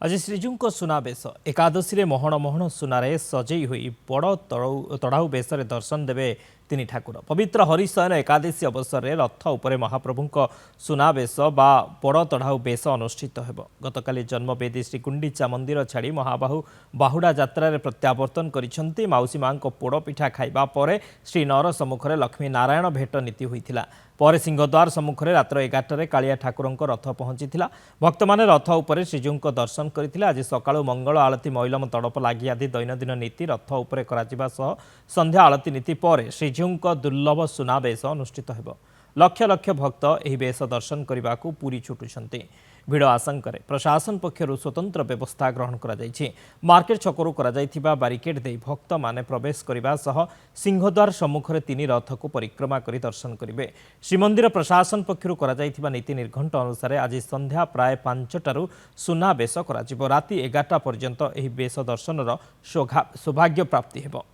आज श्रीजीउଙ୍କ सुनाबेश एकादशी महण महण सुनारे सजई हुई बड़ तड़ाऊ बेश दर्शन देवे तीन ठाकुर पवित्र हरिशयन एकादशी अवसर में रथ उपरे महाप्रभुଙ୍କ सुनाबेश बा बड़ तड़ाऊ बेश अनुष्ठित हो गतकाली जन्मवेदी श्रीगुंडीचा मंदिर छाड़ी महाबाहु बाहुड़ा यात्रा प्रत्यावर्तन करिसेंती माउसी मां पोड़पिठा खाइबा परे श्रीनगर सम्मुखें लक्ष्मी नारायण भेट नीति होइथिला पर सिंहद्वार सम्मुखें रात्र 11 कालिया ठाकुरଙ୍କ रथ पहुंचीथिला भक्त माने रथ उपरे श्रीजीउଙ୍କ दर्शन करथिले। आज सकाळु मंगल आलती मैलम तड़प लागि आदि दैनंदिन नीति रथ उपरे कराजिबा सह संध्या आलती नीति पर श्रीजीउଙ୍କ दुर्लभ सुनाबेश अनुष्ठित हेबो। लक्ष लक्ष भक्त एही बेश दर्शन करने को पूरी छुटुछंती। भिड़ आशंका प्रशासन पक्षर स्वतंत्र व्यवस्था ग्रहण करा जायछि। मार्केट छकरू करा जायथिबा बारिकेड दे भक्त माने प्रवेश करने सह सिंहद्वार सम्मुखें तीन रथ को परिक्रमा कर दर्शन करेंगे। श्रीमंदिर प्रशासन पक्षर करा जायथिबा नीति निर्घंट अनुसार आज संध्या प्राय 5टारू सुना बेश करा जिवो। राति 11टा पर्यंत एही बेश दर्शनर सौभाग्य प्राप्ति हेबो।